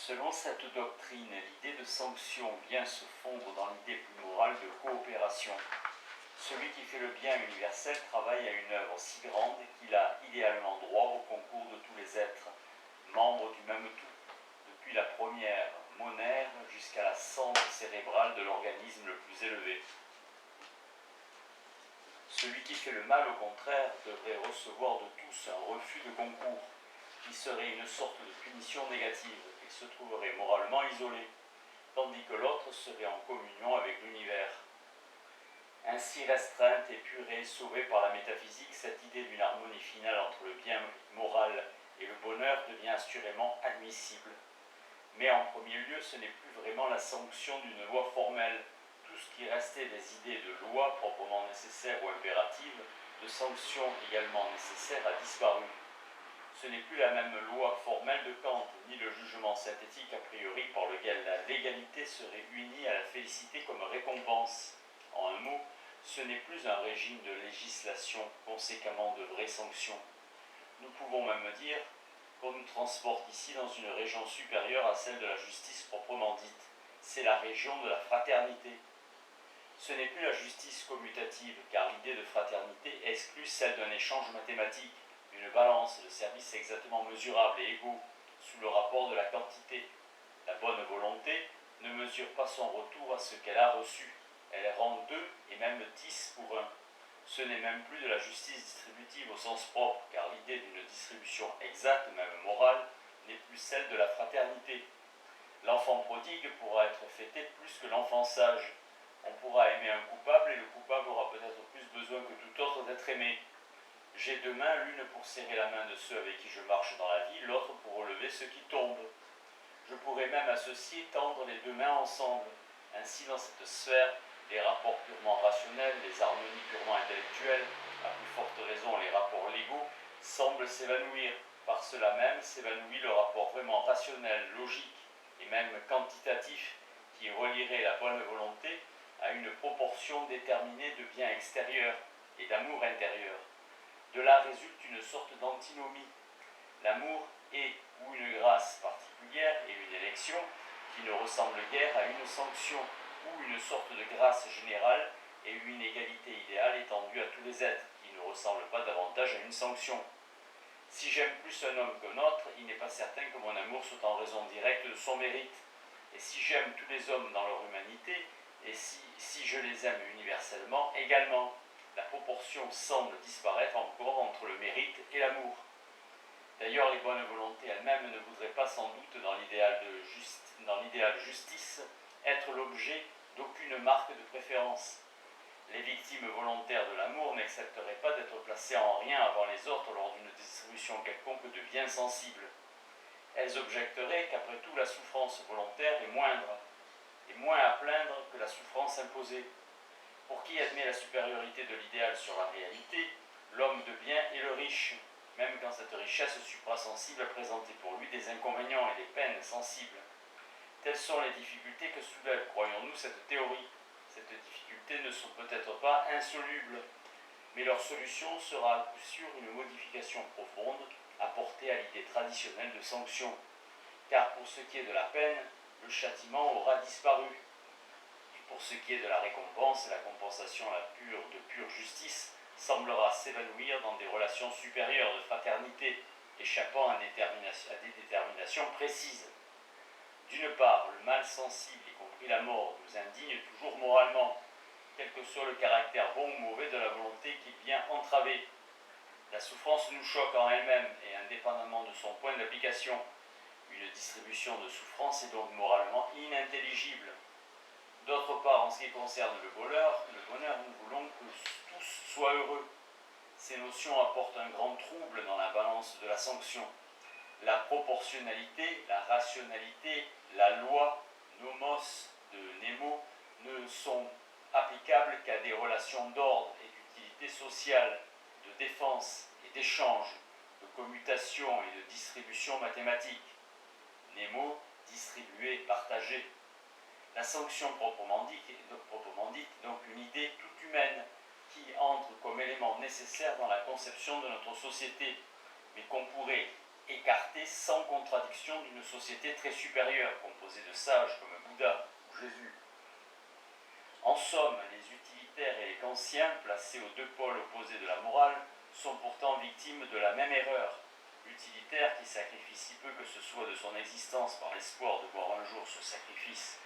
Selon cette doctrine, l'idée de sanction vient se fondre dans l'idée plus morale de coopération. Celui qui fait le bien universel travaille à une œuvre si grande qu'il a idéalement droit au concours de tous les êtres, membres du même tout, depuis la première monaire jusqu'à la cendre cérébrale de l'organisme le plus élevé. Celui qui fait le mal, au contraire, devrait recevoir de tous un refus de concours, qui serait une sorte de punition négative. Il se trouverait moralement isolé, tandis que l'autre serait en communion avec l'univers. Ainsi restreinte, épurée, sauvée par la métaphysique, cette idée d'une harmonie finale entre le bien moral et le bonheur devient assurément admissible. Mais en premier lieu, ce n'est plus vraiment la sanction d'une loi formelle. Tout ce qui restait des idées de loi proprement nécessaires ou impératives, de sanctions également nécessaires, a disparu. Ce n'est plus la même loi formelle de Kant, ni le jugement synthétique a priori par lequel la légalité serait unie à la félicité comme récompense. En un mot, ce n'est plus un régime de législation, conséquemment de vraies sanctions. Nous pouvons même dire qu'on nous transporte ici dans une région supérieure à celle de la justice proprement dite. C'est la région de la fraternité. Ce n'est plus la justice commutative, car l'idée de fraternité exclut celle d'un échange mathématique, d'une balance de services exactement mesurables et égaux, sous le rapport de la quantité. La bonne volonté ne mesure pas son retour à ce qu'elle a reçu. Elle rend 2 et même 10 pour 1. Ce n'est même plus de la justice distributive au sens propre, car l'idée d'une distribution exacte, même morale, n'est plus celle de la fraternité. L'enfant prodigue pourra être fêté plus que l'enfant sage. On pourra aimer un coupable et le coupable aura peut-être plus besoin que tout autre d'être aimé. J'ai deux mains, l'une pour serrer la main de ceux avec qui je marche dans la vie, l'autre pour relever ceux qui tombent. Je pourrais même associer, tendre les deux mains ensemble. Ainsi, dans cette sphère, les rapports purement rationnels, les harmonies purement intellectuelles, à plus forte raison les rapports légaux, semblent s'évanouir. Par cela même s'évanouit le rapport vraiment rationnel, logique et même quantitatif qui relierait la bonne volonté à une proportion déterminée de biens extérieurs et d'amour intérieur. De là résulte une sorte d'antinomie. L'amour est ou une grâce particulière et une élection qui ne ressemble guère à une sanction, ou une sorte de grâce générale et une égalité idéale étendue à tous les êtres, qui ne ressemble pas davantage à une sanction. Si j'aime plus un homme qu'un autre, il n'est pas certain que mon amour soit en raison directe de son mérite. Et si j'aime tous les hommes dans leur humanité, et si je les aime universellement également, la proportion semble disparaître encore entre le mérite et l'amour. D'ailleurs, les bonnes volontés elles-mêmes ne voudraient pas sans doute, dans l'idéal de justice, être l'objet d'aucune marque de préférence. Les victimes volontaires de l'amour n'accepteraient pas d'être placées en rien avant les autres lors d'une distribution quelconque de biens sensibles. Elles objecteraient qu'après tout la souffrance volontaire est moindre, et moins à plaindre que la souffrance imposée. Pour qui admet la supériorité de l'idéal sur la réalité, l'homme de bien est le riche, même quand cette richesse suprasensible a présenté pour lui des inconvénients et des peines sensibles. Telles sont les difficultés que soulève, croyons-nous, cette théorie. Ces difficultés ne sont peut-être pas insolubles, mais leur solution sera à coup sûr une modification profonde apportée à l'idée traditionnelle de sanction. Car pour ce qui est de la peine, le châtiment aura disparu. Et pour ce qui est de la récompense, la compensation de pure justice semblera s'évanouir dans des relations supérieures de fraternité, échappant à des déterminations précises. D'une part, le mal sensible, y compris la mort, nous indigne toujours moralement, quel que soit le caractère bon ou mauvais de la volonté qu'il vient entraver. La souffrance nous choque en elle-même et indépendamment de son point d'application. Une distribution de souffrance est donc moralement inintelligible. D'autre part, en ce qui concerne le bonheur, nous voulons que tous soient heureux. Ces notions apportent un grand trouble dans la balance de la sanction. La proportionnalité, la rationalité, la loi, nomos de Nemo, ne sont applicables qu'à des relations d'ordre et d'utilité sociale, de défense et d'échange, de commutation et de distribution mathématique. Nemo, distribuer, partager. La sanction proprement dite est donc une idée toute humaine qui entre comme élément nécessaire dans la conception de notre société, mais qu'on pourrait écarté sans contradiction d'une société très supérieure, composée de sages comme Bouddha ou Jésus. En somme, les utilitaires et les kantiens, placés aux deux pôles opposés de la morale, sont pourtant victimes de la même erreur. L'utilitaire, qui sacrifie si peu que ce soit de son existence par l'espoir de voir un jour ce sacrifice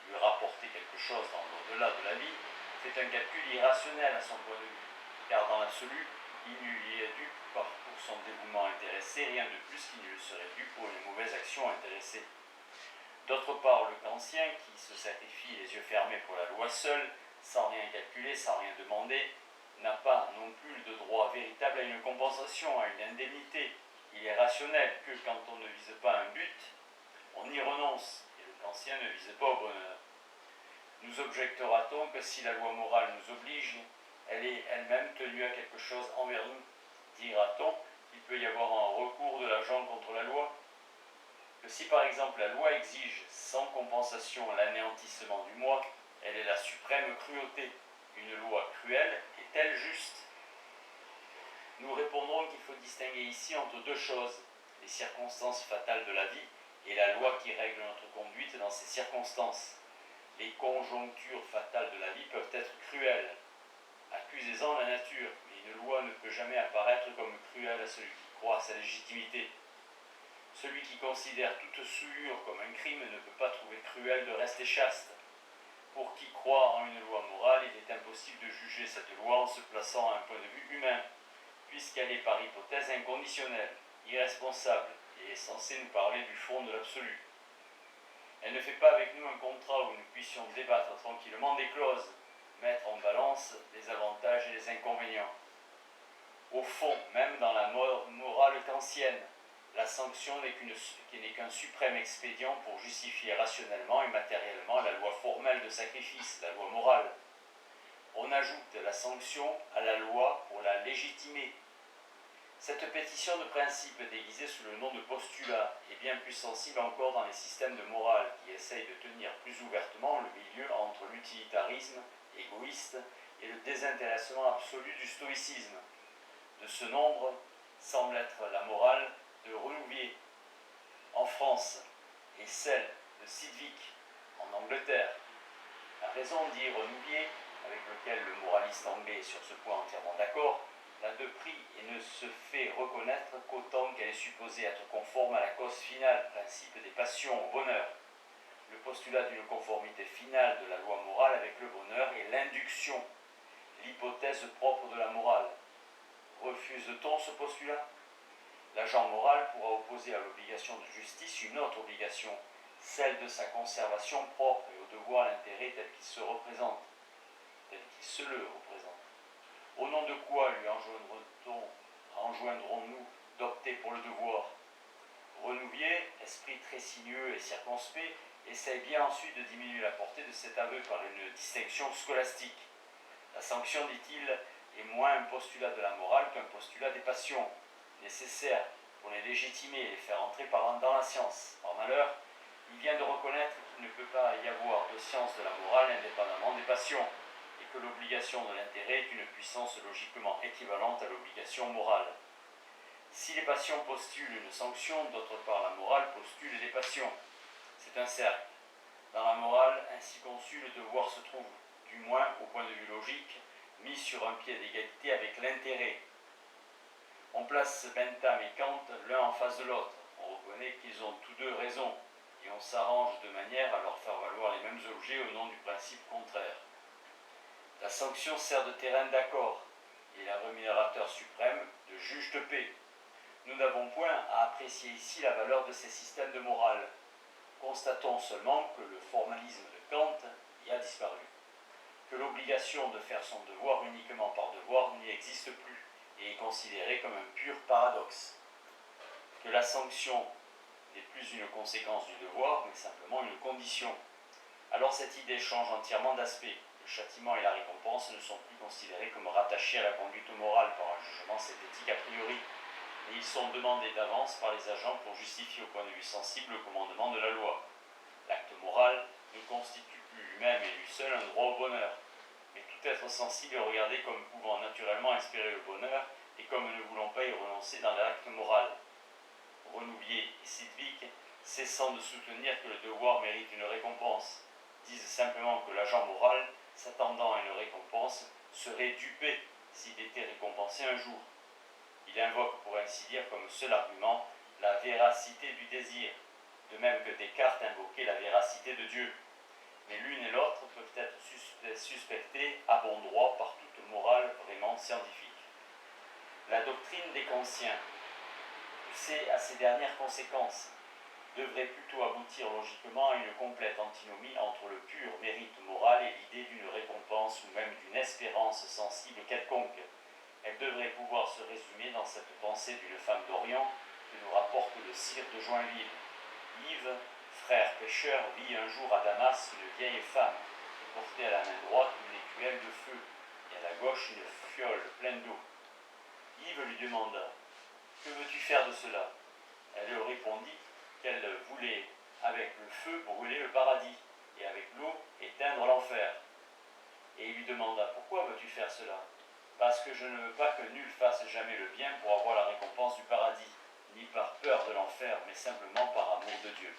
lui rapporter quelque chose dans l'au-delà de la vie, fait un calcul irrationnel à son point de vue, car dans l'absolu, il n'y est dû pour son dévouement intéressé rien de plus qu'il ne le serait dû pour une mauvaise action intéressée. D'autre part, le kantien, qui se sacrifie les yeux fermés pour la loi seule, sans rien calculer, sans rien demander, n'a pas non plus de droit véritable à une compensation, à une indemnité. Il est rationnel que quand on ne vise pas un but, on y renonce, et le kantien ne vise pas au bonheur. Nous objectera-t-on que si la loi morale nous oblige, elle est elle-même tenue à quelque chose envers nous? Dira-t-on qu'il peut y avoir un recours de l'agent contre la loi? Que si par exemple la loi exige sans compensation l'anéantissement du moi, elle est la suprême cruauté. Une loi cruelle est-elle juste? Nous répondrons qu'il faut distinguer ici entre deux choses, les circonstances fatales de la vie et la loi qui règle notre conduite dans ces circonstances. Les conjonctures fatales de la vie peuvent être cruelles. Accusez-en la nature, mais une loi ne peut jamais apparaître comme cruelle à celui qui croit à sa légitimité. Celui qui considère toute souillure comme un crime ne peut pas trouver cruel de rester chaste. Pour qui croit en une loi morale, il est impossible de juger cette loi en se plaçant à un point de vue humain, puisqu'elle est par hypothèse inconditionnelle, irresponsable, et est censée nous parler du fond de l'absolu. Elle ne fait pas avec nous un contrat où nous puissions débattre tranquillement des clauses, mettre en balance les avantages et les inconvénients. Au fond, même dans la morale kantienne, la sanction n'est qu'un suprême expédient pour justifier rationnellement et matériellement la loi formelle de sacrifice, la loi morale. On ajoute la sanction à la loi pour la légitimer. Cette pétition de principe déguisée sous le nom de postulat est bien plus sensible encore dans les systèmes de morale qui essayent de tenir plus ouvertement le milieu entre l'utilitarisme égoïste et le désintéressement absolu du stoïcisme. De ce nombre semble être la morale de Renouvier en France et celle de Sidgwick en Angleterre. La raison, dit Renouvier, avec lequel le moraliste anglais est sur ce point entièrement d'accord, n'a de prix et ne se fait reconnaître qu'autant qu'elle est supposée être conforme à la cause finale, principe des passions, au bonheur. Le postulat d'une conformité finale de la loi morale avec le bonheur est l'induction, l'hypothèse propre de la morale. Refuse-t-on ce postulat? L'agent moral pourra opposer à l'obligation de justice une autre obligation, celle de sa conservation propre et au devoir l'intérêt tel qu'il se représente, tel qu'il se le représente. Au nom de quoi lui enjoindrons-nous d'opter pour le devoir? Renouvier, esprit très sinueux et circonspect, essaye bien ensuite de diminuer la portée de cet aveu par une distinction scolastique. La sanction, dit-il, est moins un postulat de la morale qu'un postulat des passions, nécessaire pour les légitimer et les faire entrer dans la science. Par malheur, il vient de reconnaître qu'il ne peut pas y avoir de science de la morale indépendamment des passions, et que l'obligation de l'intérêt est une puissance logiquement équivalente à l'obligation morale. Si les passions postulent une sanction, d'autre part la morale postule les passions. C'est un cercle. Dans la morale, ainsi conçue, le devoir se trouve, du moins au point de vue logique, mis sur un pied d'égalité avec l'intérêt. On place Bentham et Kant l'un en face de l'autre. On reconnaît qu'ils ont tous deux raison, et on s'arrange de manière à leur faire valoir les mêmes objets au nom du principe contraire. La sanction sert de terrain d'accord, et la rémunérateur suprême de juge de paix. Nous n'avons point à apprécier ici la valeur de ces systèmes de morale. Constatons seulement que le formalisme de Kant y a disparu, que l'obligation de faire son devoir uniquement par devoir n'y existe plus et est considérée comme un pur paradoxe, que la sanction n'est plus une conséquence du devoir, mais simplement une condition. Alors cette idée change entièrement d'aspect. Le châtiment et la récompense ne sont plus considérés comme rattachés à la conduite morale par un jugement synthétique a priori, mais ils sont demandés d'avance par les agents pour justifier au point de vue sensible le commandement de la loi. L'acte moral ne constitue plus lui-même et lui seul un droit au bonheur, mais tout être sensible est regardé comme pouvant naturellement inspirer le bonheur et comme ne voulant pas y renoncer dans l'acte moral. Renouvier et Sidvik, cessant de soutenir que le devoir mérite une récompense, disent simplement que l'agent moral, s'attendant à une récompense, serait dupé s'il était récompensé un jour. Il invoque, pour ainsi dire, comme seul argument, la véracité du désir, de même que Descartes invoquait la véracité de Dieu. Mais l'une et l'autre peuvent être suspectées à bon droit par toute morale vraiment scientifique. La doctrine des conscients, poussée à ses dernières conséquences, devrait plutôt aboutir logiquement à une complète antinomie entre le pur mérite moral et l'idée d'une récompense ou même d'une espérance sensible quelconque. Elle devrait pouvoir se résumer dans cette pensée d'une femme d'Orient que nous rapporte le sire de Joinville. Yves, frère pêcheur, vit un jour à Damas une vieille femme qui portait à la main droite une écuelle de feu et à la gauche une fiole pleine d'eau. Yves lui demanda « Que veux-tu faire de cela ?» Elle lui répondit qu'elle voulait avec le feu brûler le paradis et avec l'eau éteindre l'enfer. Et il lui demanda « Pourquoi veux-tu faire cela ?» Parce que je ne veux pas que nul fasse jamais le bien pour avoir la récompense du paradis, ni par peur de l'enfer, mais simplement par amour de Dieu.